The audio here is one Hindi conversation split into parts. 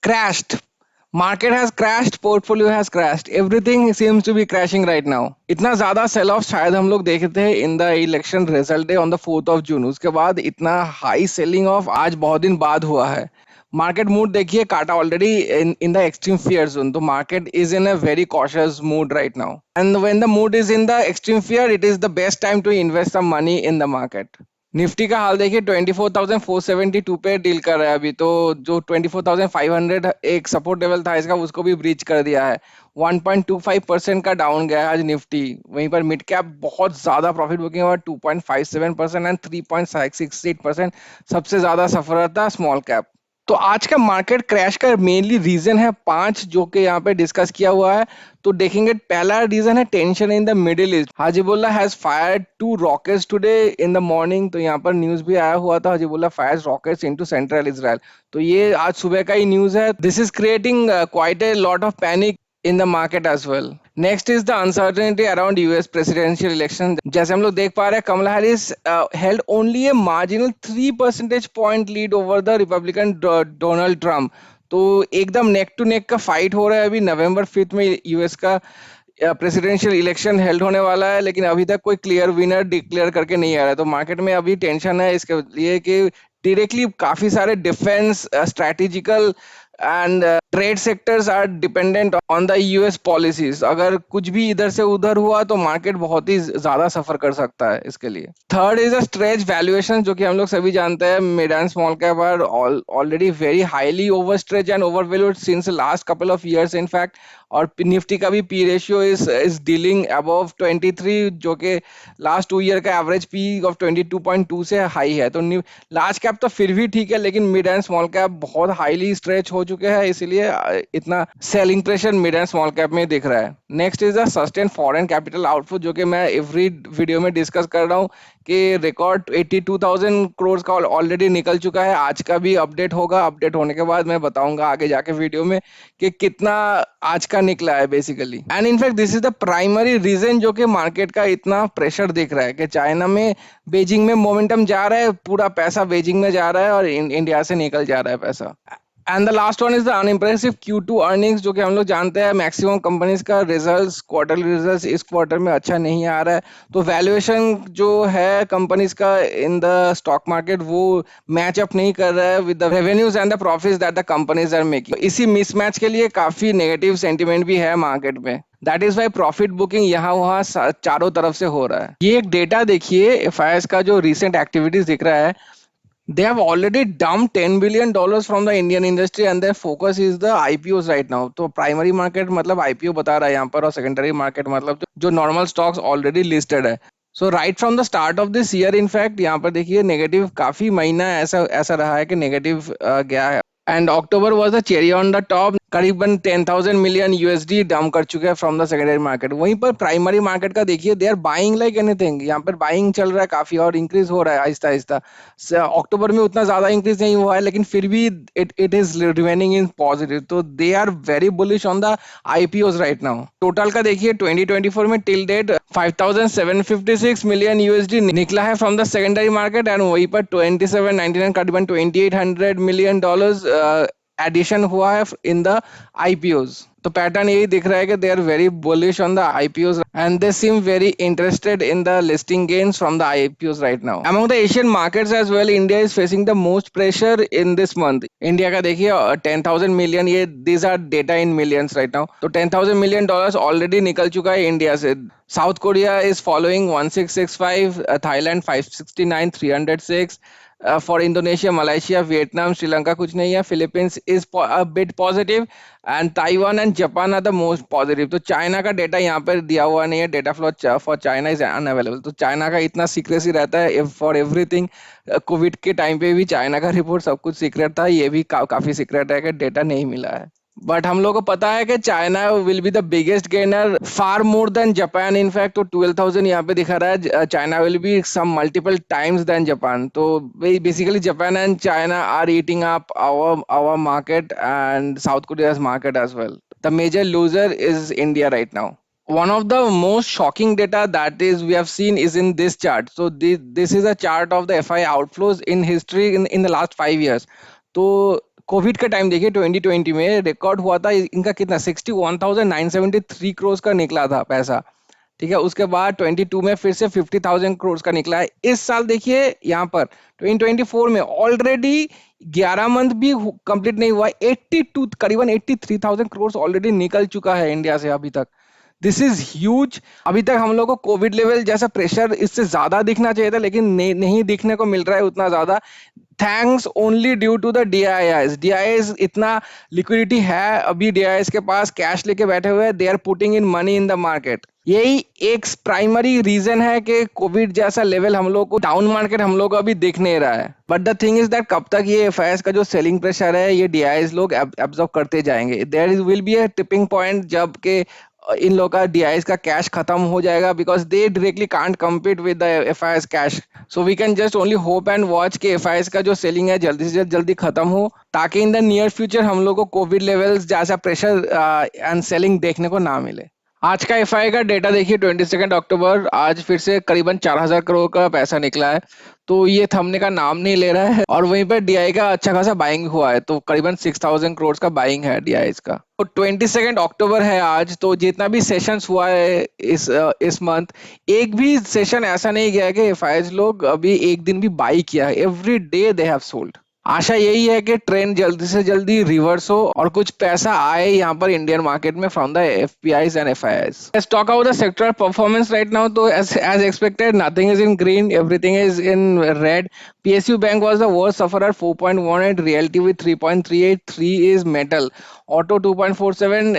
crashed. Market has crashed, portfolio has crashed. Everything seems to be crashing right now. इतना ज्यादा सेल ऑफ शायद हम लोग देखे थे in the election result day on the 4 जून। उसके बाद इतना हाई सेलिंग ऑफ आज बहुत दिन बाद हुआ है। मार्केट मूड देखिए, काटा already in the extreme fear zone, तो market is in a very cautious mood right now, and when the mood is in the extreme fear it is the best time to invest some money in the market. Nifty का हाल देखिए, 24,472 पे डील कर रहा है अभी तो। जो 24,500 एक सपोर्ट लेवल था इसका, उसको भी ब्रीच कर दिया है। 1.25% का डाउन गया है आज निफ्टी। वहीं पर मिड कैप बहुत ज्यादा प्रॉफिट बुकिंग हुआ, 2.57% एंड 3.68%। सबसे ज्यादा सफर था स्मॉल कैप। तो आज का मार्केट क्रैश का मेनली रीजन है पांच, जो कि यहाँ पे डिस्कस किया हुआ है। तो देखेंगे, पहला रीजन है tension in the Middle East. Hezbollah has fired 2 rockets today in the morning. तो यहाँ पर न्यूज भी आया हुआ था, Hezbollah fires rockets into central Israel. तो ये आज सुबह का ही न्यूज है। This is creating quite a lot of panic in the market as well. Next is the uncertainty around US presidential election. जैसे हम लोग देख पा रहे हैं, कमला Harris held only a marginal 3 percentage point lead over the Republican Donald Trump. तो एकदम नेक टू नेक का फाइट हो रहा है अभी। नवंबर 5 में यूएस का प्रेसिडेंशियल इलेक्शन हेल्ड होने वाला है, लेकिन अभी तक कोई क्लियर विनर डिक्लेयर करके नहीं आ रहा है। तो मार्केट में अभी टेंशन है इसके लिए कि डायरेक्टली काफी सारे defence, strategical and trade sectors are dependent on the US policies. अगर कुछ भी इधर से उधर हुआ तो मार्केट बहुत ही ज्यादा सफर कर सकता है इसके लिए। Third is a stretch valuation, जो कि हम लोग सभी जानते हैं mid and small cap are already very highly over stretch and over valued since last couple of years in fact. और निफ्टी का भी P ratio is dealing above 23, जो कि लास्ट 2 ईयर का एवरेज पी ऑफ 22.2 से हाई है। तो लार्ज कैप तो फिर भी ठीक है, लेकिन मिड एंड स्मॉल कैप बहुत हाईली स्ट्रेच हो चुके हैं, इसीलिए इतना selling pressure mid and small cap में दिख रहा है। Next is the sustain foreign capital outflow, जो कि मैं एवरी वीडियो में डिस्कस कर रहा हूँ कि रिकॉर्ड 82,000 करोड़ का ऑलरेडी निकल चुका है। आज का भी अपडेट होगा, अपडेट होने के बाद मैं बताऊंगा आगे जाके वीडियो में कि कितना आज का निकला है basically. And in fact this is the primary reason जो कि मार्केट का इतना प्रेशर दिख रहा है कि चाइना में, बीजिंग में मोमेंटम जा रहा है, पूरा पैसा बीजिंग में जा रहा है और इंडिया से निकल जा रहा है पैसा। And the last one is the unimpressive Q2 earnings, जो कि हम लोग जानते हैं मैक्सिमम कंपनीज का रिजल्ट्स, क्वार्टरली रिजल्ट्स इस क्वार्टर में अच्छा नहीं आ रहा है। तो वैल्यूएशन जो है कंपनीज का इन द स्टॉक मार्केट, वो मैच अप नहीं कर रहा है with the revenues and the profits that the companies are making. इसी मिसमैच के लिए काफी नेगेटिव सेंटिमेंट भी है मार्केट में। That is why profit booking यहाँ वहाँ चारों तरफ से हो रहा है। ये एक डेटा देखिए, एफआईएस का जो रिसेंट एक्टिविटीज दिख रहा है, they have already dumped $10 billion from the Indian industry and their focus is the IPOs right now. तो प्राइमरी मार्केट मतलब IPO बता रहा है यहाँ पर, और सेकेंडरी मार्केट मतलब जो नॉर्मल स्टॉक्स ऑलरेडी लिस्टेड है। So right from the start of this year in fact यहाँ पर देखिए नेगेटिव काफी महीना ऐसा ऐसा रहा है कि नेगेटिव गया है। And October was the cherry on the top, करीबन 10,000 मिलियन यूएसडी डंप कर चुके हैं फ्रॉम द सेकेंडरी मार्केट। वहीं पर प्राइमरी मार्केट का देखिए, they are buying like anything. यहाँ पर बाइंग चल रहा है काफी और इंक्रीज हो रहा है आहिस्ता आहिस्ता। अक्टूबर में उतना ज्यादा इंक्रीज नहीं हुआ है, लेकिन फिर भी it is remaining in positive. तो they are very bullish on the IPOs right now. Total का देखिए 2024 में टिल डेट 5,756 मिलियन यूएसडी निकला है from the secondary market, and वहीं पर 2799 करीबन $2,800 मिलियन एडिशन हुआ है इन द आईपीओज। तो पैटर्न यही दिख रहा है कि they are very bullish on the IPOs and they seem very interested in the listing gains from the IPOs right now. Among the Asian markets as well, India is facing the most pressure in this month. India का देखिए 10,000 मिलियन, ये these are data in millions right now. तो $10,000 मिलियन ऑलरेडी निकल चुका है इंडिया से। South Korea is following 1665, Thailand 569, 306, for Indonesia, Malaysia, Vietnam, Sri Lanka कुछ नहीं है, Philippines is a bit positive and Taiwan and Japan are the most positive. तो चाइना का डेटा यहाँ पर दिया हुआ नहीं है, data flow for China is unavailable. तो चाइना का इतना सीक्रेसी रहता है फॉर एवरीथिंग। कोविड के टाइम पे भी चाइना का रिपोर्ट सब कुछ सीक्रेट था, ये भी काफी सीक्रेट है कि डेटा नहीं मिला है। बट हम लोग को पता है कि China will be the biggest gainer, far more than Japan in fact. तो 12,000 यहाँ पे दिखा रहा है, China will be some multiple times than Japan. तो basically Japan and China are eating up our market and South Korea's market as well. The major loser is India right now. One of the most shocking data that is we have seen is in this chart. So this is a chart of the FI outflows in history in the last 5 years. तो कोविड का टाइम देखिए 2020 में रिकॉर्ड हुआ था इनका कितना 61,973 करोड़ का निकला था पैसा। ठीक है, उसके बाद 22 में फिर से 50,000 करोड़ का निकला है। इस साल देखिए यहाँ पर 2024 में ऑलरेडी 11 मंथ भी कंप्लीट नहीं हुआ, 82 करीबन 83,000 करोड़ ऑलरेडी निकल चुका है इंडिया से अभी तक। This is huge. अभी तक हम लोग को कोविड लेवल जैसा प्रेशर इससे ज्यादा दिखना चाहिए था, लेकिन नहीं दिखने को मिल रहा है उतना ज्यादा। Thanks only due to the DIIs. DIIs इतना लिक्विडिटी है अभी, डीआईआईज के पास कैश लेके बैठे हुए हैं, they are putting in money in the market. यही एक प्राइमरी रीजन है कि कोविड जैसा लेवल हम लोग को, डाउन मार्केट हम लोग को अभी दिख नहीं रहा है। But the thing is that कब तक ये एफआईएस का जो सेलिंग प्रेशर है ये डीआईआईज लोग एब्जॉर्ब करते जाएंगे। There will be a tipping point जब के इन लोग का डीआईएस का कैश खत्म हो जाएगा, because they directly can't compete with the FIs cash. So we can just only hope and watch के एफआईएस का जो सेलिंग है जल्दी से जल्दी खत्म हो, ताकि इन द नियर फ्यूचर हम लोग को कोविड लेवल्स जैसा प्रेशर एंड सेलिंग देखने को ना मिले। आज का एफआई का डेटा देखिए 22 अक्टूबर, आज फिर से करीबन 4,000 करोड़ का पैसा निकला है, तो ये थमने का नाम नहीं ले रहा है। और वहीं पर डीआई का अच्छा खासा बाइंग हुआ है, तो करीबन 6,000 करोड़ का बाइंग है डीआई का। तो 22 अक्टूबर है आज, तो जितना भी सेशंस हुआ है इस मंथ, एक भी सेशन ऐसा नहीं गया कि एफआईज लोग अभी एक दिन भी बाई किया है। Every day they have sold. आशा यही है कि ट्रेंड जल्दी से जल्दी रिवर्स हो और कुछ पैसा आए यहाँ पर इंडियन मार्केट में from the FPIs and FIIs. Let's talk about the sectoral performance right now. तो as expected, nothing is in green, everything is in red. PSU Bank was the worst sufferer, 4.18, Realty with 3.38, 3 is Metal, Auto 2.47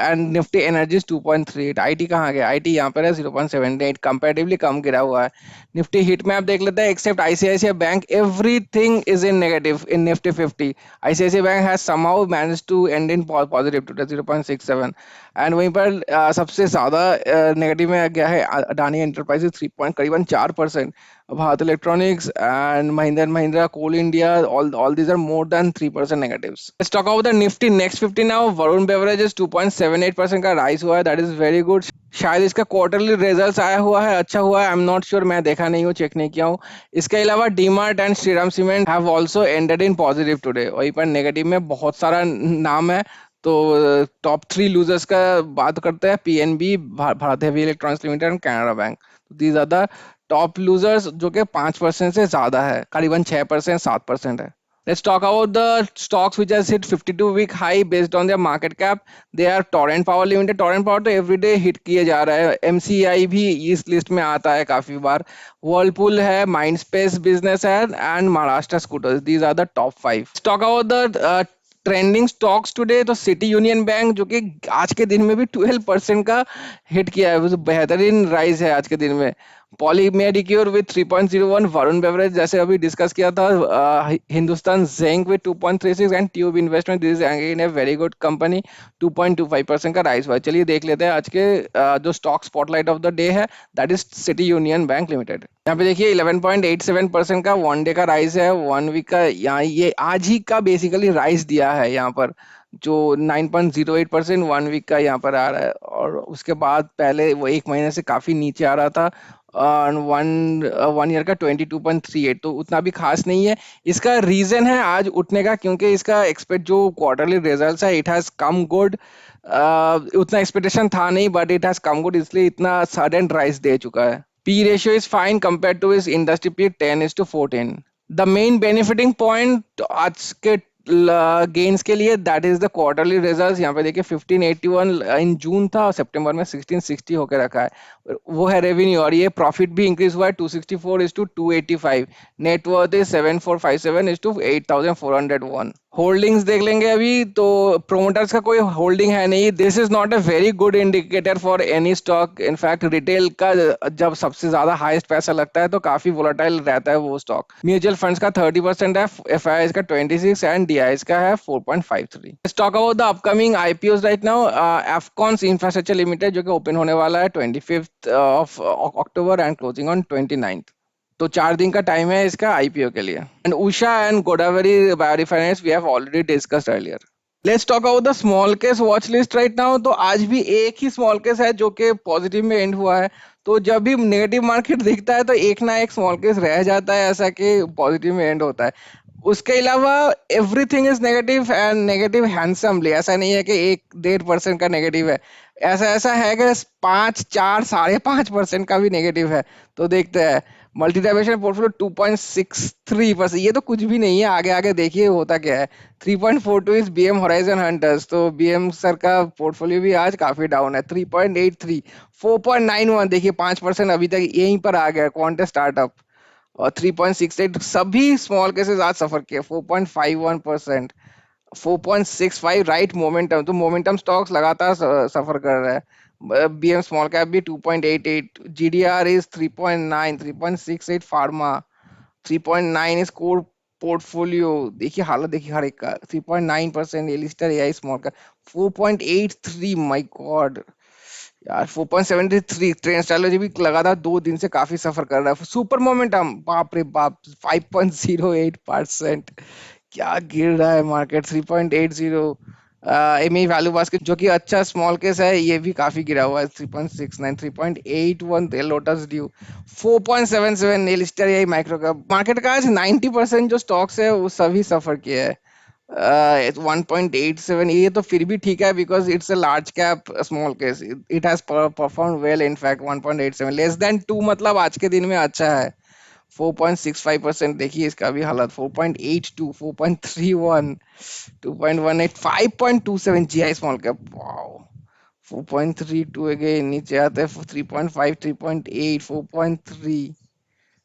and Nifty Energies 2.38। IT कहाँ गया? IT यहाँ पर है 0.78, कंपैरेटिवली कम गिरा हुआ है। निफ्टी हिट में आप देख लेते हैं, except ICICI Bank, everything is in negative in Nifty 50। ICICI Bank has somehow managed to and in positive today 0.67। And वहीं पर सबसे ज्यादा नेगेटिव में गया है अडानी एंटरप्राइजेस, 3 पॉइंट करीबन 4%। Bharat Electronics and Mahindra and Mahindra, Coal India, all these are more than 3% negatives. Let's talk about the Nifty Next 50 now. Varun Beverages 2.78% का राइज हुआ है, that is very good. शायद इसका क्वार्टरली रिजल्ट्स आया हुआ है, अच्छा हुआ है, आई एम नॉट श्योर, मैं देखा नहीं हूँ, चेक नहीं किया हूँ। इसके अलावा DMart and Shriram cement have also ended in positive today. वहीं पर नेगेटिव में बहुत सारा नाम है, तो टॉप 3 लूजर्स का बात करते हैं। PNB, Bharat Heavy Electronics Limited and Canara Bank, these are the top losers, जो कि 5% से ज्यादा है, करीबन 6% 7% है। Let's talk about the stocks which has hit 52-week high based on their market cap. They are Torrent Power Limited. Torrent Power तो everyday hit किए जा रहा है। MCI भी इस लिस्ट में आता है काफी बार। Whirlpool है, Mindspace Business है, and Maharashtra Scooters. These are the top 5. Let's talk about the trending stocks today. तो सिटी यूनियन बैंक, जो कि आज के दिन में भी 12% का हिट किया है, वो बेहतरीन राइज है आज के दिन में। पॉली मेडिक्योर विद 3.01, वरुण बेवरेज जैसे अभी डिस्कस किया था, Hindustan Zinc with 2.36 and Tube Investment, this is again a very good company, 2.25% का राइज हुआ है। चलिए देख लेते हैं आज के जो stock spotlight of the day है, that is City Union Bank Limited. यहाँ पे देखिए 11.87% का वन डे का राइज है, 1 वीक का यहाँ ये आज ही का बेसिकली राइज दिया है यहाँ पर, जो 9.08% 1 वीक का यहाँ पर आ रहा है। और उसके बाद पहले वो एक महीने से काफी नीचे आ रहा था, वन ईयर का 22.38, तो उतना भी खास नहीं है। इसका रीजन है आज उठने का, क्योंकि इसका एक्सपेक्ट जो क्वार्टरली रिजल्ट्स है, इट हैज कम गुड। उतना एक्सपेक्टेशन था नहीं, but it has come good, इसलिए इतना सडन राइज दे चुका है। P ratio is fine compare two is industry P 10:14। The main benefiting point आज के गेन्स के लिए, that is the quarterly results. यहाँ पे देखिए 1581 इन जून था और सितंबर में 1660 होकर रखा है, वो है रेवेन्यू। और ये प्रॉफिट भी इंक्रीज हुआ है, 264:285। Net worth is 7457:8401। होल्डिंग्स देख लेंगे अभी, तो प्रोमोटर्स का कोई होल्डिंग है नहीं। This is not a very good indicator for any stock. In fact retail का जब सबसे ज्यादा हाईएस्ट पैसा लगता है तो काफी वोलेटाइल रहता है वो स्टॉक। म्यूचुअल फंड्स का 30% है, एफआईआईज का 26 एंड डीआईएस का है 4.53। Let's talk about the upcoming IPOs right now. Afcons infrastructure limited, जो कि ओपन होने वाला है 25 of October and closing on 29th, तो 4 दिन का टाइम है इसका आईपीओ के लिए। And Usha and Godavari biorefiners we have already discussed earlier. Let's talk about the small case watch list right now. तो आज भी एक ही स्मॉल केस है जो कि पॉजिटिव में एंड हुआ है, तो जब भी नेगेटिव मार्केट दिखता है तो एक ना एक स्मॉल केस रह जाता है ऐसा कि पॉजिटिव में एंड होता है। उसके अलावा everything is negative and negative handsomely. ऐसा नहीं है कि 1-1.5% का नेगेटिव है, ऐसा ऐसा है कि 5, 4, 5.5% का भी नेगेटिव है। तो देखते हैं मल्टी डायमेंशनल पोर्टफोलियो 2.63%, ये तो कुछ भी नहीं है। आगे आगे देखिए होता क्या है। 3.42 इज बीएम होराइजन हंटर्स, तो बीएम सर का पोर्टफोलियो भी आज काफी डाउन है। 3.83, 4.91, देखिए 5% अभी तक यहीं पर आ गया क्वांटस स्टार्टअप। और 3.68 सभी स्मॉल केसेस आज सफर किए। 4.51%, 4.65 राइट मोमेंटम, तो मोमेंटम स्टॉक्स लगातार सफर कर रहा है। बीएम स्मॉल कैप भी 2.88, GDR is 3.9, 3.68 pharma, 3.9 is core portfolio. देखिए हालत देखिए हर एक का। 3.9% एलिस्टर एआई स्मॉल का, 4.83, माय गॉड यार। 4.73 ट्रेन स्ट्रेटजी भी लगातार 2 दिन से काफी सफर कर रहा है। सुपर मोमेंटम बाप रे बाप 5.08%, क्या गिर रहा है मार्केट। 3.80 एमई वैल्यू बास्केट जो कि अच्छा स्मॉल केस है, ये भी काफी गिरा हुआ है। 3.69, 3.81 Lotus Dew, 4.77 Alister AI micro cap. Market का आज 90% जो स्टॉक्स है वो सभी सफर किए हैं। 1.87, ये तो फिर भी ठीक है because it's a large cap small case, it has perform well. In fact 1.87 less than 2 मतलब आज के दिन में अच्छा है। 4.65%, देखिए इसका भी हालत। 4.82, 4.31, 2.18, 5.27 GI small cap, wow. 4.32 again नीचे आते हैं। 3.5, 3.8, 4.3,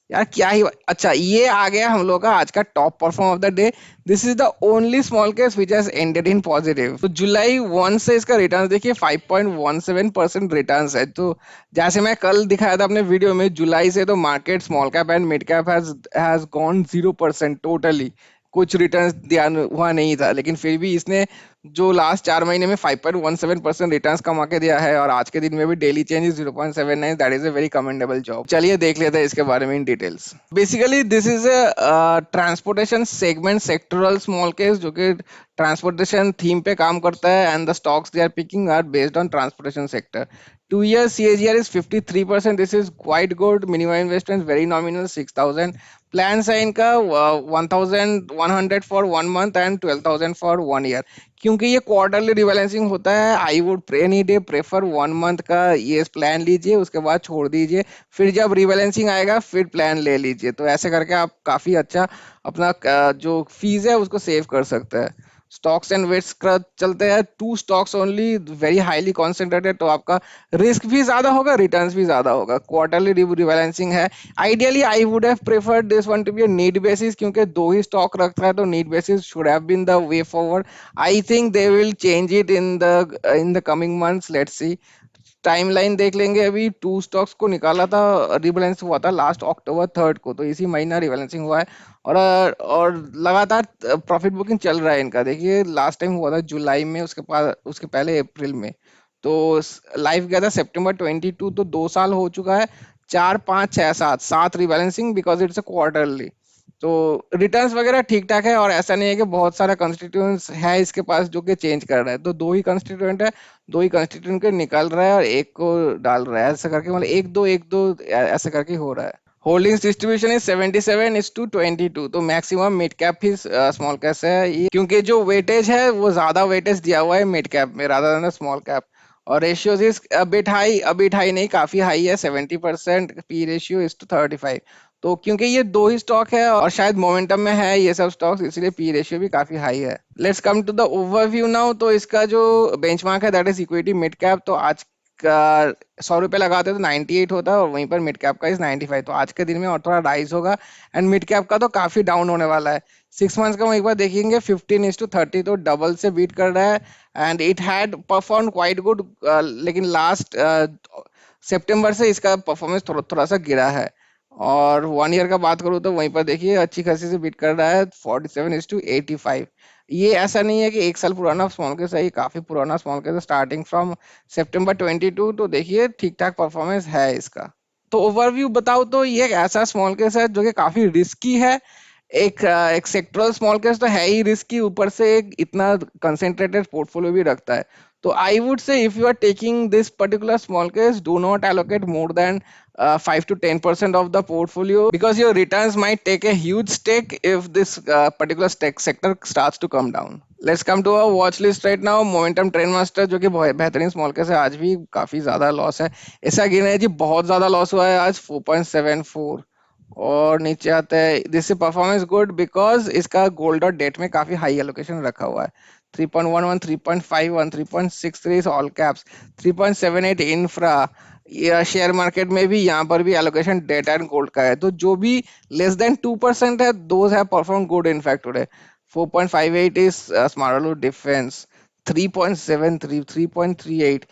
यार क्या ही। अच्छा ये आ गया हम लोग का आज का top perform of the day. This is the only small case which has ended in positive. तो जुलाई 1 से इसका रिटर्न देखिए 5.17% रिटर्न है। तो जैसे मैं कल दिखाया था अपने वीडियो में, जुलाई से तो market small cap and mid cap has gone 0% totally. कुछ रिटर्न दिया हुआ नहीं था, लेकिन फिर भी इसने जो लास्ट 4 महीने में 5.17% रिटर्न्स कमा के दिया है, और आज के दिन में भी daily change is 0.79, that is a very commendable job. चलिए देख लेते हैं इसके बारे में in details. Basically this is a transportation segment sectoral small case, जो कि ट्रांसपोर्टेशन थीम पे काम करता है, and the stocks they are picking are based on transportation sector. 2 year CAGR is 53%. This is quite good. Minimum investment very nominal, 6,000. Plans है इनका 1,100 for 1 month and 12,000 for 1 year. क्योंकि ये क्वार्टरली रिबैलेंसिंग होता है, I would any day prefer 1 month का ये प्लान लीजिए, उसके बाद छोड़ दीजिए, फिर जब रिबैलेंसिंग आएगा फिर प्लान ले लीजिए। तो ऐसे करके आप काफी अच्छा अपना जो फीस है उसको सेव कर सकते हैं। स्टॉक्स एंड वेट्स का चलते हैं। 2 stocks only, very highly concentrated, तो आपका रिस्क भी ज्यादा होगा, रिटर्न्स भी ज्यादा होगा। क्वार्टरली रिबैलेंसिंग है। Ideally I would have preferred this one to be a need basis, क्योंकि 2 ही स्टॉक रखता है तो need basis should have been the way forward. I think they will change it in the coming months, let's see. Timeline देख लेंगे। अभी 2 स्टॉक्स को निकाला था, रिबैलेंस हुआ था लास्ट October 3 को, तो इसी महीना रिबैलेंसिंग हुआ है। और लगातार प्रॉफिट बुकिंग चल रहा है इनका। देखिए लास्ट टाइम हुआ था जुलाई में, उसके पास उसके पहले अप्रैल में। तो लाइव गया था September 22, तो 2 साल हो चुका है। 4, 5, 6, 7 rebalancing because it's a quarterly. तो रिटर्न्स वगैरह ठीक ठाक है, और ऐसा नहीं है कि बहुत सारा कंस्टिट्यूएंट्स है इसके पास जो कि चेंज कर रहा है। तो 2 ही कंस्टिट्यूएंट है, 2 ही कंस्टिट्यूएंट के निकाल रहा है और एक को डाल रहा है, ऐसा करके मतलब एक दो ऐसा करके हो रहा है। होल्डिंग्स डिस्ट्रीब्यूशन इज 77:22, तो मैक्सिमम मिड कैप ही स्मॉल कैप है ये, क्योंकि जो वेटेज है वो ज्यादा वेटेज दिया हुआ है मिड कैप में रादर देन स्मॉल कैप। और रेशियोज इज अबिट हाई नहीं, काफी हाई है। 70% पी रेशियो इज टू 35। तो क्योंकि ये 2 ही स्टॉक है और शायद मोमेंटम में है ये सब स्टॉक्स, इसलिए पी रेशियो भी काफी हाई है। Let's come to the overview now. तो इसका जो बेंचमार्क है that is equity mid cap, तो आज का 100 रुपए लगाते तो 98 होता है, और वहीं पर मिड कैप का इज 95। तो आज के दिन में और थोड़ा राइज होगा, एंड मिड कैप का तो काफी डाउन होने वाला है। 6 मंथ्स का हम एक बार देखेंगे, 15:30, तो डबल से बीट कर रहा है। And it had perform quite good, लेकिन लास्ट सितंबर से इसका परफॉर्मेंस थोड़ा थोड़ा सा गिरा है। और 1 ईयर का बात करूँ तो वहीं पर देखिए अच्छी खासी से बीट कर रहा है, 47:85। ये ऐसा नहीं है कि 1 साल पुराना स्मॉल केस है, ये काफी पुराना स्मॉल केस है, स्टार्टिंग फ्रॉम September 22। तो देखिए ठीक ठाक परफॉर्मेंस है इसका। तो ओवरव्यू बताओ तो ये एक ऐसा स्मॉल केस है जो कि काफी रिस्की है। एक सेक्टरल स्मॉल केस तो है ही रिस्की, ऊपर से एक इतना कंसेंट्रेटेड पोर्टफोलियो भी रखता है। So I would say if you are taking this particular small case, do not allocate more than 5 to 10% of the portfolio, because your returns might take a huge stake if this particular sector starts to come down. Let's come to our watch list right now. Momentum trend master जो कि बहुत बेहतरीन स्मॉल कैप है, आज भी काफी ज्यादा लॉस है। ऐसा गिना है जी, बहुत ज्यादा लॉस हुआ है आज 4.74। और नीचे आता है, दिस परफॉर्मेंस गुड बिकॉज इसका गोल्ड और डेट में काफी हाई एलोकेशन रखा हुआ है। 3.11, 3.51, 3.63 ऑल कैप्स, 3.78 इंफ्रा। या शेयर मार्केट में भी यहाँ पर भी एलोकेशन डेटा एंड गोल्ड का है, तो जो भी लेस देन 2% है, those have perform good in fact today. 4.58 is स्मारलो डिफेंस, 3.73, 3.38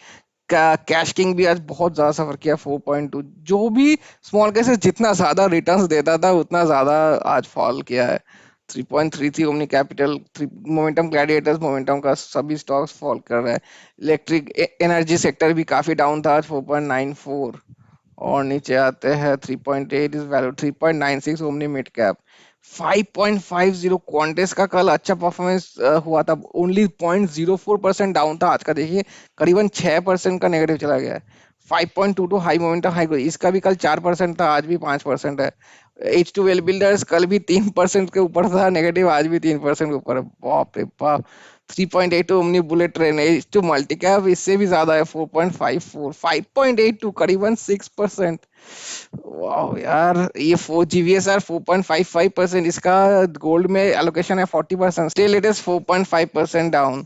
का कैश किंग भी आज बहुत ज्यादा सफर किया 4.2। जो भी स्मॉल केसेस जितना ज्यादा रिटर्न्स देता था उतना ज्यादा आज फॉल किया है। 3.33 omni capital, 3 momentum Gladiators, momentum का सभी स्टॉक्स फॉल कर रहा है। इलेक्ट्रिक एनर्जी सेक्टर भी काफी डाउन था आज 4.94। और नीचे आते हैं 3.8 is value, 3.96 omni mid cap, 5.50 Quantis का कल अच्छा परफॉर्मेंस हुआ था, ओनली 0.04% डाउन था। आज का देखिए करीबन 6% का नेगेटिव चला गया है। 5.22 हाई मोमेंटम हाई ग्रोथ, इसका भी कल 4% था, आज भी 5% है। H2 वेल बिल्डर्स कल भी 3% के ऊपर था नेगेटिव, आज भी 3% के ऊपर है। बाप रे बाप। 3.82 omni bullet train, H2 multi cap इससे भी ज्यादा है 4.54, 5.82 करीबन 6%। वाह यार, ये 4 GVSR 4.55%, इसका गोल्ड में एलोकेशन है 40%, still it is 4.5% down.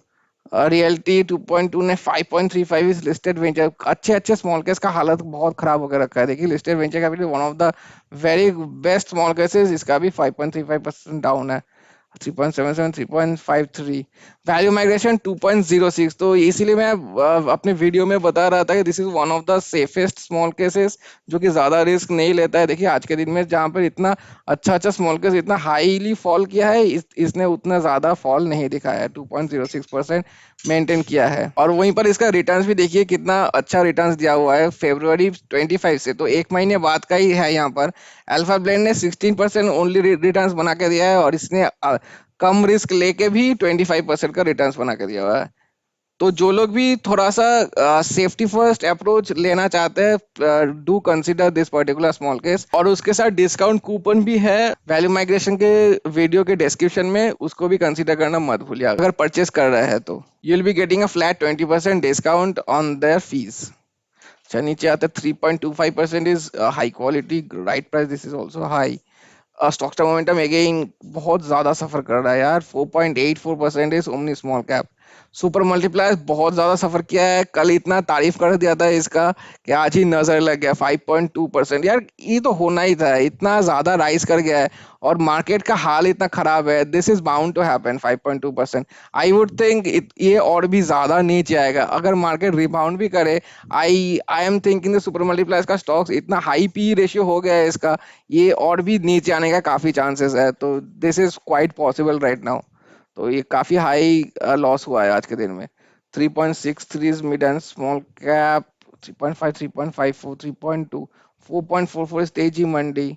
Reality 2.2 ने 5.35 इज लिस्टेड वेंचर। अच्छे अच्छे स्मॉल केस का हालत बहुत खराब होकर रखा है। देखिए listed venture capital one of the very best small cases, इसका भी 5.35% डाउन है। 3.77, 3.53, वैल्यू माइग्रेशन 2.06। तो इसीलिए मैं अपने वीडियो में बता रहा था कि this is one of the safest small cases, जो कि ज्यादा रिस्क नहीं लेता है। देखिए आज के दिन में जहां पर इतना अच्छा अच्छा स्मॉल केस इतना हाईली फॉल किया है, इसने उतना ज्यादा फॉल नहीं दिखाया है, 2.06% मेंटेन किया है। और वहीं पर इसका रिटर्न्स भी देखिए कितना अच्छा रिटर्न्स दिया हुआ है फरवरी 25 से, तो एक महीने बाद का ही है। यहाँ पर अल्फा ब्लेंड ने 16% ओनली रिटर्न्स बना के दिया है, और इसने कम रिस्क लेके भी 25% का रिटर्न्स बना के दिया हुआ है। तो जो लोग भी थोड़ा सा सेफ्टी फर्स्ट अप्रोच लेना चाहते हैं, do consider this particular small case. और उसके साथ डिस्काउंट कूपन भी है वैल्यू माइग्रेशन के वीडियो के डिस्क्रिप्शन में, उसको भी कंसीडर करना मत भूलिए अगर परचेस कर रहे हैं तो। You will be getting a flat 20% discount on their fees. अच्छा नीचे आता है 3.25% is high quality right price, this is also high. Stocks momentum again बहुत ज्यादा सफर कर रहा है यार, 4.84% is omni small cap. Super multiplier बहुत ज्यादा सफर किया है, कल इतना तारीफ कर दिया था इसका कि आज ही नजर लग गया 5.2%। यार ये तो होना ही था, इतना ज्यादा राइज कर गया है और मार्केट का हाल इतना खराब है, this is bound to happen 5.2%। I would think ये और भी ज्यादा नीचे आएगा अगर मार्केट रिबाउंड भी करे। I am thinking super multipliers का स्टॉक्स इतना हाई पी रेशियो हो गया है इसका, ये और भी नीचे आने का काफी चांसेस है, तो this is quite possible right now. तो ये काफी हाई लॉस हुआ है आज के दिन में। 3.63 mid and small cap, 3.5, 3.54, 3.2, 4.44 is तेजी मंडी,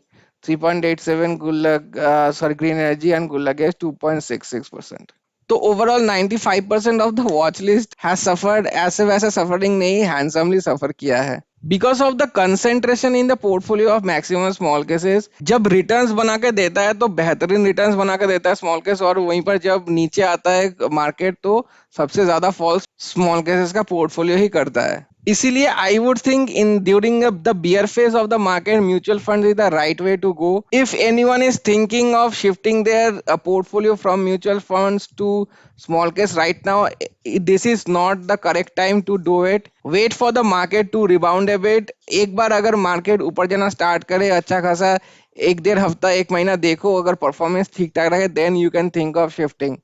3.87 गुल्लक सॉरी ग्रीन एनर्जी एंड गुल्लक गैस 2.66%। तो overall 95% of the watch list has suffered, ऐसे वैसे सफरिंग नहीं, हैंडसमली सफर किया है because of the concentration in the portfolio of maximum small cases. जब रिटर्न्स बना के देता है तो बेहतरीन रिटर्न्स बना के देता है स्मॉल केस, और वहीं पर जब नीचे आता है मार्केट तो सबसे ज्यादा फॉल्स स्मॉल केसेस का पोर्टफोलियो ही करता है। इसीलिए I would think in during the bear phase of the market mutual fund is the right way to go. If anyone is thinking of shifting their portfolio from mutual funds to small case right now, this is not the correct time to do it. Wait for the market to rebound a bit. एक बार अगर मार्केट ऊपर जाना स्टार्ट करे अच्छा खासा, एक डेढ़ हफ्ता एक महीना देखो, अगर परफॉर्मेंस ठीक ठाक रहे then you can think of shifting.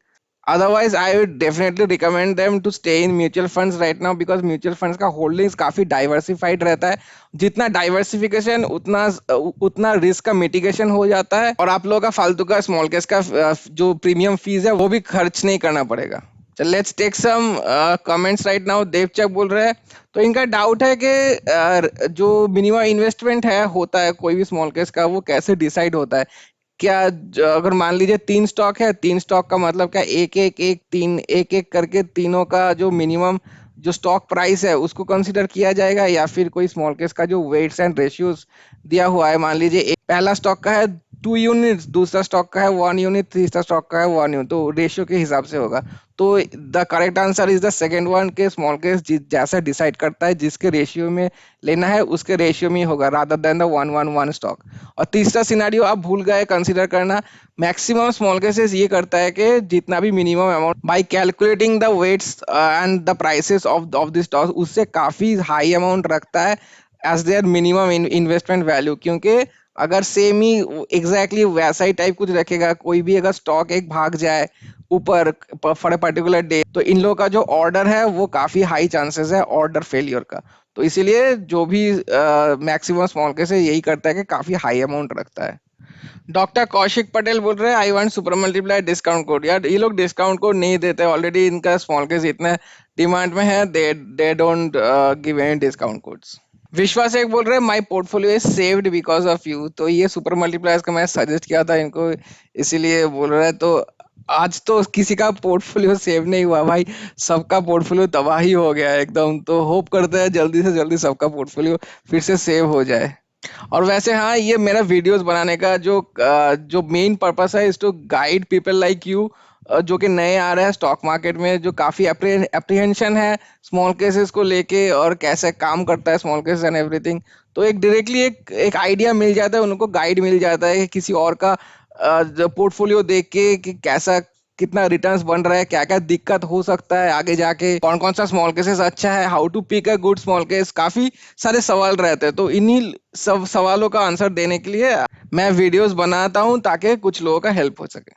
Otherwise, I would definitely recommend them to stay in mutual funds right now because mutual funds का holdings काफी diversified रहता है। जितना diversification उतना उतना रिस्क का मिटिगेशन हो जाता है, और आप लोगों का फालतू का स्मॉल केस का जो प्रीमियम फीस है वो भी खर्च नहीं करना पड़ेगा। चल let's take some comments right now. Devchak बोल रहे हैं, तो इनका डाउट है कि जो मिनिमम इन्वेस्टमेंट है होता है कोई भी स्मॉल केस का, वो कैसे डिसाइड होता है। क्या अगर मान लीजिए 3 स्टॉक है, 3 स्टॉक का मतलब क्या एक एक एक तीन एक एक करके तीनों का जो मिनिमम जो स्टॉक प्राइस है उसको कंसीडर किया जाएगा, या फिर कोई स्मॉल केस का जो वेट्स एंड रेशियोज दिया हुआ है, मान लीजिए पहला स्टॉक का है 2 यूनिट्स, दूसरा स्टॉक का है 1 यूनिट, तीसरा स्टॉक का है 1 यूनिट, तो रेशियो के हिसाब से होगा। तो the correct answer is the second one, के स्मॉल केस जैसा डिसाइड करता है जिसके रेशियो में लेना है उसके रेशियो में ही होगा, रादर देन द 1-1-1 स्टॉक। और तीसरा सिनेरियो आप भूल गए कंसीडर करना, मैक्सिमम स्मॉल केसेस ये करता है कि जितना भी minimum amount by calculating the weights and the prices of this stock, उससे काफी हाई अमाउंट रखता है as their minimum investment value. क्योंकि अगर सेम ही एग्जैक्टली वैसा ही टाइप कुछ रखेगा, कोई भी अगर स्टॉक एक भाग जाए ऊपर फॉर ए पर्टिकुलर डे, तो इन लोगों का जो ऑर्डर है वो काफी हाई चांसेस है ऑर्डर फेलियर का। तो इसीलिए जो भी मैक्सिमम स्मॉल केस है यही करता है कि काफी हाई अमाउंट रखता है। डॉक्टर कौशिक पटेल बोल रहे हैं I want super multiply discount code. यार ये लोग डिस्काउंट कोड नहीं देते, ऑलरेडी इनका स्मॉल केस इतने डिमांड में है, they don't give any discount codes. विश्वास एक बोल रहे हैं my portfolio is saved because of you. तो ये सुपर मल्टीप्लायर्स का मैं सजेस्ट किया था इनको, इसीलिए बोल रहे हैं। तो आज तो किसी का पोर्टफोलियो सेव नहीं हुआ भाई, सबका पोर्टफोलियो तबाही हो गया है एकदम। तो होप करते हैं जल्दी से जल्दी सबका पोर्टफोलियो फिर से सेव हो जाए। और वैसे हाँ, ये मेरा वीडियोस बनाने का जो मेन पर्पस है is to guide people like you, जो कि नए आ रहे हैं स्टॉक मार्केट में, जो काफी अप्रीहेंशन है स्मॉल केसेस को लेके और कैसे काम करता है स्मॉल केसेस एंड एवरीथिंग। तो एक डायरेक्टली एक आइडिया मिल जाता है उनको, गाइड मिल जाता है कि किसी और का पोर्टफोलियो देख के कि कैसा कितना रिटर्न्स बन रहा है, क्या क्या दिक्कत हो सकता है आगे जाके, कौन कौन सा स्मॉल केसेस अच्छा है, how to pick a good small case, काफी सारे सवाल रहते हैं। तो इन्हीं सब सवालों का आंसर देने के लिए मैं वीडियोस बनाता हूँ ताकि कुछ लोगों का हेल्प हो सके।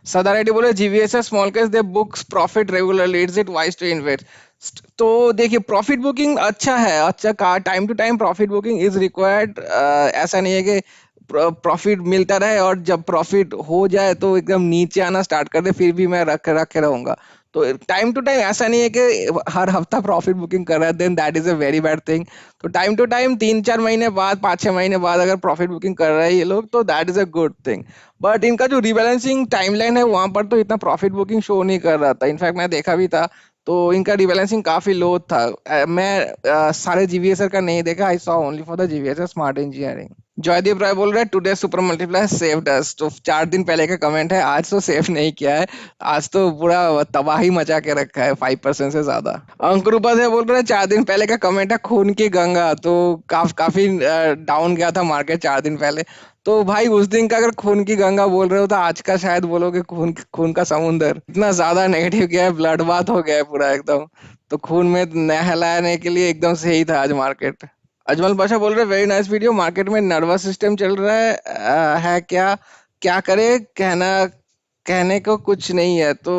सदा रेड्डी बोले GVSS small case they books profit regularly, is it wise to invest. तो देखिए प्रॉफिट बुकिंग अच्छा है, अच्छा का time to time profit booking is required. ऐसा नहीं है कि प्रॉफिट मिलता रहे और जब प्रॉफिट हो जाए तो एकदम नीचे आना स्टार्ट कर दे फिर भी मैं रखे रहूंगा। तो टाइम टू टाइम ऐसा नहीं है कि हर हफ्ता प्रॉफिट बुकिंग कर रहा है, then that is a very bad thing. तो टाइम टू टाइम 3-4 महीने बाद 5-6 महीने बाद अगर प्रॉफिट बुकिंग कर रहे हैं ये लोग तो that is a good thing. But इनका जो रिबैलेंसिंग टाइमलाइन है वहां पर तो इतना प्रॉफिट बुकिंग शो नहीं कर रहा था, इनफैक्ट मैं देखा भी था तो इनका रिबैलेंसिंग काफी लो था। सारे जीवीएसआर का नहीं देखा, I saw only for the GVSR smart engineering. Jaydeep Rai बोल रहे हैं today super multiply saved us. तो 4 दिन पहले का कमेंट है, आज तो सेव नहीं किया है, आज तो पूरा तबाही मचा के रखा है 5% से ज्यादा। अंकुर उपाध्याय बोल रहे हैं 4 दिन पहले का कमेंट है खून की गंगा। तो काफी डाउन गया था मार्केट 4 दिन पहले। तो भाई उस दिन का अगर खून की गंगा बोल रहे हो तो आज का शायद बोलोगे खून खून का समुंदर। इतना ज्यादा नेगेटिव गया है, ब्लड बाथ हो गया है पूरा एकदम। तो खून में नहलाने के लिए एकदम सही था आज मार्केट। अजमल पाशा बोल रहे वेरी नाइस वीडियो, मार्केट में नर्वस सिस्टम चल रहा है, है क्या, क्या करे, कहने को कुछ नहीं है। तो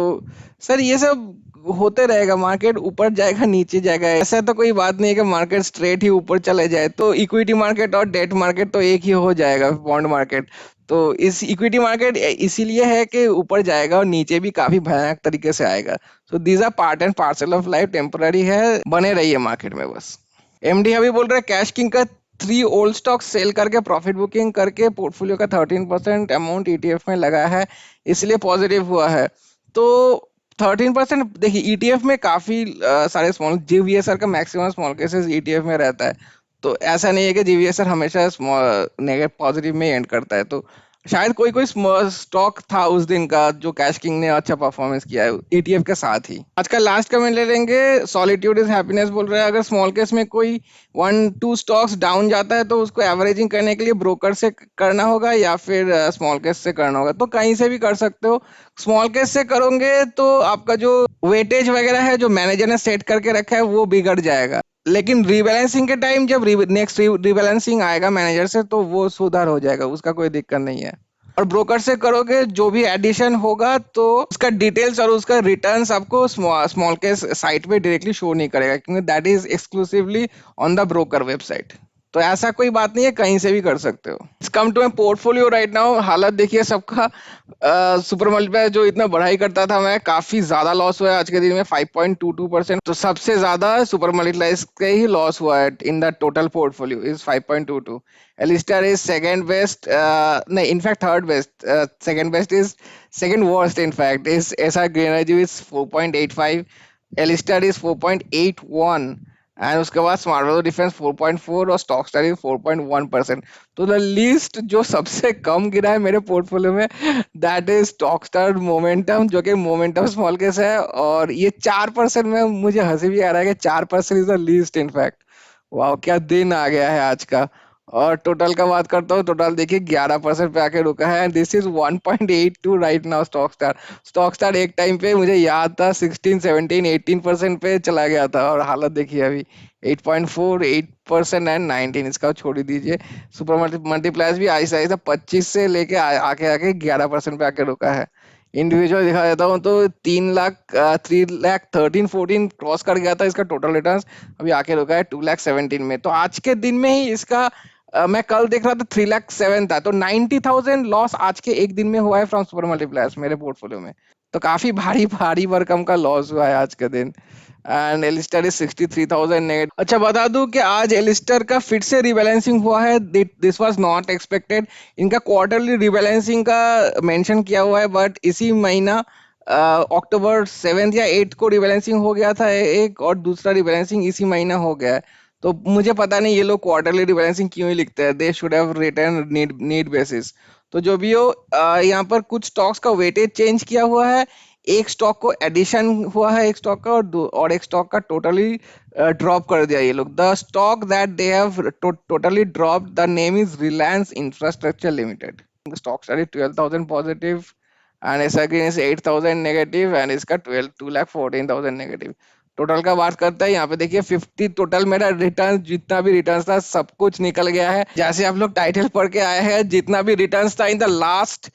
सर ये सब होते रहेगा, मार्केट ऊपर जाएगा नीचे जाएगा, ऐसा तो कोई बात नहीं है कि मार्केट स्ट्रेट ही ऊपर चले जाए। तो इक्विटी मार्केट और डेट मार्केट तो एक ही हो जाएगा, बॉन्ड मार्केट। तो इस इक्विटी मार्केट इसीलिए है कि ऊपर जाएगा और नीचे भी काफी भयानक तरीके से आएगा। So these are part and parcel of life, temporary है, बने रहिए मार्केट में बस। एमडी अभी बोल रहे हैं कैश किंग का 3 ओल्ड स्टॉक सेल करके प्रॉफिट बुकिंग करके पोर्टफोलियो का 13% अमाउंट ईटीएफ में लगा है, इसलिए पॉजिटिव हुआ है। तो 13% देखिए ईटीएफ में काफी सारे स्मॉल, जीवीएसआर का मैक्सिमम स्मॉल केसेस ईटीएफ में रहता है। तो ऐसा नहीं है कि जीवीएसआर हमेशा नेगेटिव पॉजिटिव में एंड करता है। तो शायद कोई कोई स्टॉक था उस दिन का जो कैश किंग ने अच्छा परफॉर्मेंस किया है ईटीएफ के साथ ही। आज का लास्ट कमेंट ले लेंगे, सॉलिट्यूड इज हैप्पीनेस बोल रहे हैं अगर स्मॉल केस में कोई 1-2 स्टॉक्स डाउन जाता है तो उसको एवरेजिंग करने के लिए ब्रोकर से करना होगा या फिर स्मॉल केस से करना होगा। तो कहीं से भी कर सकते हो। स्मॉल केस से करोगे तो आपका जो वेटेज वगैरह है जो मैनेजर ने सेट करके रखा है वो बिगड़ जाएगा, लेकिन रीबैलेंसिंग के टाइम जब नेक्स्ट रीबैलेंसिंग आएगा मैनेजर से तो वो सुधार हो जाएगा, उसका कोई दिक्कत नहीं है। और ब्रोकर से करोगे जो भी एडिशन होगा तो उसका डिटेल्स और उसका रिटर्न्स आपको स्मॉल के साइट पे डायरेक्टली शो नहीं करेगा, क्योंकि that is exclusively on the broker website. तो ऐसा कोई बात नहीं है, कहीं से भी कर सकते हो। Come to my portfolio right now, हालत देखिए सबका। सुपर मल्टीप्लायर जो इतना बढ़ाई करता था मैं, काफी ज्यादा लॉस हुआ है आज के दिन में 5.22%। तो सबसे ज्यादा सुपर मल्टीप्लायर के ही लॉस हुआ है in the total portfolio is 5.22। Alistair is second best, नहीं in fact third best, second best is second worst in fact is SR Greenergy is 4.85। Alistair is 4.81 and उसके बाद स्मार्ट वैल्यू डिफरेंस 4.4 और स्टॉक स्टार इज 4.1%। तो द लीस्ट जो सबसे कम गिरा है मेरे पोर्टफोलियो में that is stock star momentum, जो कि मोमेंटम स्मॉल केस है, और ये 4% में मुझे हंसी भी आ रहा है कि 4% इज द लीस्ट इनफैक्ट। वाह क्या दिन आ गया है आज का। और टोटल का बात करता हूँ, टोटल देखिए 11% पे आके रुका है, this is 1.82 right now stock star. Stock star एक टाइम पे मुझे याद था 16 17 18% पे चला गया था, और हालत देखिए अभी 8.4 8% एंड 19, इसका छोड़ ही दीजिए। सुपर मल्टीप्लायर्स भी ऐसा ऐसा 25 से लेके आके आके 11% पे आके रुका है। इंडिविजुअल दिखा देता हूँ तो 3 लाख 3 लाख 13 14 क्रॉस कर गया था इसका टोटल रिटर्न, अभी आके रुका है 2 लाख 17 में। तो आज के दिन में ही इसका मैं कल देख रहा था 3 लाख 7 था, तो 90,000 लॉस आज के एक दिन में हुआ है फ्रॉम सुपर मल्टीप्लायर्स मेरे पोर्टफोलियो में। तो काफी भारी भारी भरकम का लॉस हुआ है आज के दिन। And Alistair is 63,000 negative. अच्छा बता दूं कि आज एलिस्टर का फिर से रिबैलेंसिंग हुआ है, दिस वाज नॉट एक्सपेक्टेड। इनका क्वार्टरली रिबैलेंसिंग का मेंशन किया हुआ है, बट इसी महीना अक्टूबर 7 या 8 को रिबैलेंसिंग हो गया था एक, और दूसरा रिबैलेंसिंग इसी महीना हो गया है। तो मुझे पता नहीं ये लोग क्वार्टरली रिबैलेंसिंग क्यों ही लिखते हैं, they should have return need basis. तो जो भी हो, यहाँ पर कुछ स्टॉक्स का वेटेज चेंज किया हुआ है, एक स्टॉक को एडिशन हुआ है एक स्टॉक का, और एक स्टॉक का टोटली ड्रॉप कर दिया ये लोग। The stock that they have totally drop the name is Reliance infrastructure limited. Stock start 12,000 positive and ऐसा ग्रीन इज 8,000 नेगेटिव, एंड इसका 2 लाख 14,000 नेगेटिव। टोटल का बात करते हैं, यहाँ पे देखिए 50 टोटल मेरा रिटर्न, जितना भी रिटर्न था सब कुछ निकल गया है। जैसे आप लोग टाइटल पढ़ के आए हैं, जितना भी रिटर्न था in the last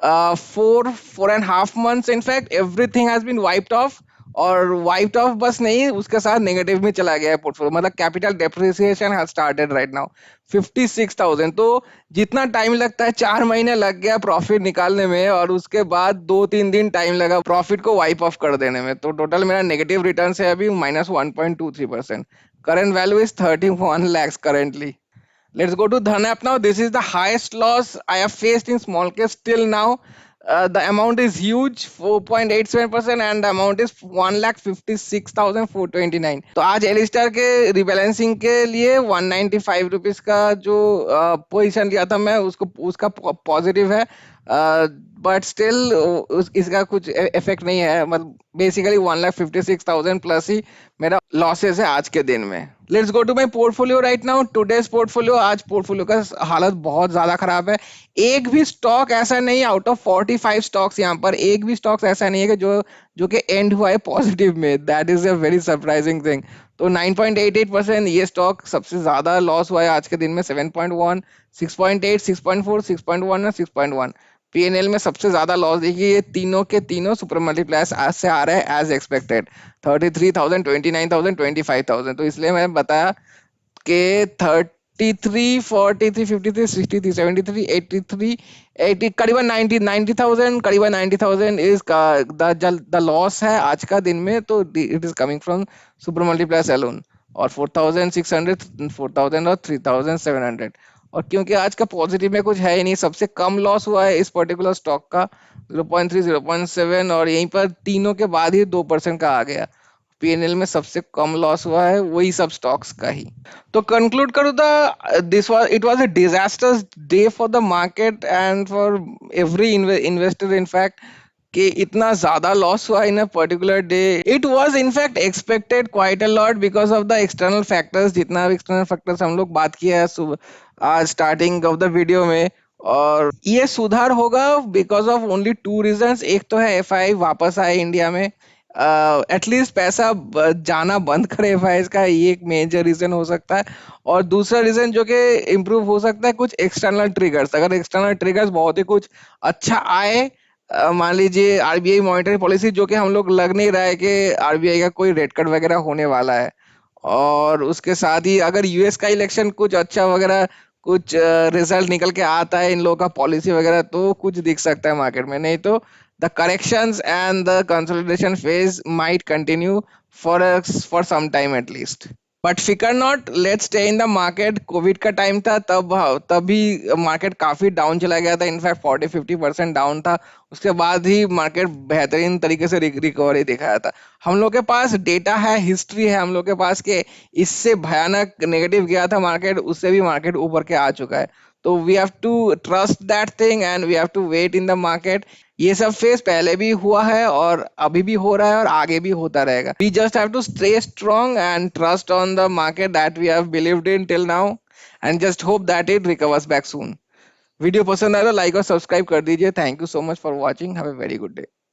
4.5 months, in fact everything has been wiped off. और वाइप्ड ऑफ बस नहीं, उसके साथ नेगेटिव में चला गया है पोर्टफोलियो, मतलब capital depreciation has started right now 56,000। तो जितना टाइम लगता है, 4 महीने लग गया प्रॉफिट निकालने में, और उसके बाद 2-3 दिन टाइम लगा प्रॉफिट को वाइप ऑफ कर देने में। तो टोटल मेरा नेगेटिव रिटर्न है अभी -1.23%। Current value is 31 lakhs currently. Let's go to Dhanap now. This is the highest loss I have faced in small case till now. The amount is huge, 4.87%, and the amount is 1,56,429। तो आज एलिस्टार के रिबैलेंसिंग के लिए 195 रुपीज का जो पोजीशन लिया था मैं, उसको उसका पॉजिटिव है, बट स्टिल इसका कुछ इफेक्ट नहीं है, मतलब बेसिकली 1,56,000 प्लस ही मेरा लॉसेस है आज के दिन में। Let's go to my portfolio right now. Today's portfolio, आज पोर्टफोलियो का हालत बहुत ज्यादा खराब है। एक भी स्टॉक ऐसा नहीं, आउट ऑफ 45 स्टॉक्स यहाँ पर एक भी स्टॉक्स ऐसा नहीं है कि जो जो कि एंड हुआ है पॉजिटिव में। That is a very surprising thing. तो 9.88% ये स्टॉक सबसे ज्यादा लॉस हुआ है आज के दिन में। 7.1, 6.8, 6.4, 6.1 और 6.1 पीएनएल में सबसे ज्यादा लॉस देखिए, ये तीनों के तीनों सुपर मल्टीप्लायर्स आज से आ रहे हैं एज एक्सपेक्टेड। 33,000, 29,000, 25,000। तो इसलिए मैंने बताया कि 33, 43, 53, 63, 73, 83, 80, करीबन 90,000, करीबन 90,000 इज द लॉस है आज का दिन में। तो it is coming from super multipliers alone, और 4,600, 4,000 और 3,700। और क्योंकि आज का पॉजिटिव में कुछ है ही नहीं, सबसे कम लॉस हुआ है इस पर्टिकुलर स्टॉक का 0.3, 0.7, और यहीं पर तीनों के बाद ही 2% का आ गया। पीएनएल में सबसे कम लॉस हुआ है वही सब स्टॉक्स का ही। तो कंक्लूड करूँ तो this was it was a disasters day for the market and for every investor in fact, कि इतना ज्यादा लॉस हुआ in a particular day. It was in fact expected quite a lot because of the external factors, जितना भी एक्सटर्नल फैक्टर्स हम लोग बात किया है आज स्टार्टिंग ऑफ द वीडियो में। और ये सुधार होगा because of only two reasons. एक तो है एफआई वापस आए इंडिया में, एटलीस्ट पैसा जाना बंद करे एफआई का, ये एक मेजर रीजन हो सकता है। और दूसरा रीजन जो कि इम्प्रूव हो सकता है, कुछ एक्सटर्नल ट्रिगर्स, अगर एक्सटर्नल ट्रिगर्स बहुत ही कुछ अच्छा आए, मान लीजिए आरबीआई मॉनेटरी पॉलिसी, जो कि हम लोग लग नहीं रहा है कि आरबीआई का कोई रेट कट वगैरह होने वाला है। और उसके साथ ही अगर यूएस का इलेक्शन कुछ अच्छा वगैरह कुछ रिजल्ट निकल के आता है इन लोगों का पॉलिसी वगैरह, तो कुछ दिख सकता है मार्केट में। नहीं तो the corrections and the consolidation phase might continue for for some time at least. But फिकर not, let's stay in the market. Covid का टाइम था, तभी मार्केट काफी डाउन चला गया था, इनफैक्ट 40-50% डाउन था। उसके बाद ही मार्केट बेहतरीन तरीके से रिकवरी दिखाया था। हम लोग के पास डेटा है, हिस्ट्री है हम लोग के पास के इससे भयानक नेगेटिव गया था मार्केट, उससे भी मार्केट ऊपर के आ चुका है। तो we have to trust that thing and we have to wait in the market. ये सब फेस पहले भी हुआ है और अभी भी हो रहा है और आगे भी होता रहेगा। We just have to stay strong and trust on the market that we have believed in till now and just hope that it recovers back soon. Video पसंद आया तो लाइक और सब्सक्राइब कर दीजिए। Thank you so much for watching. Have a very good day.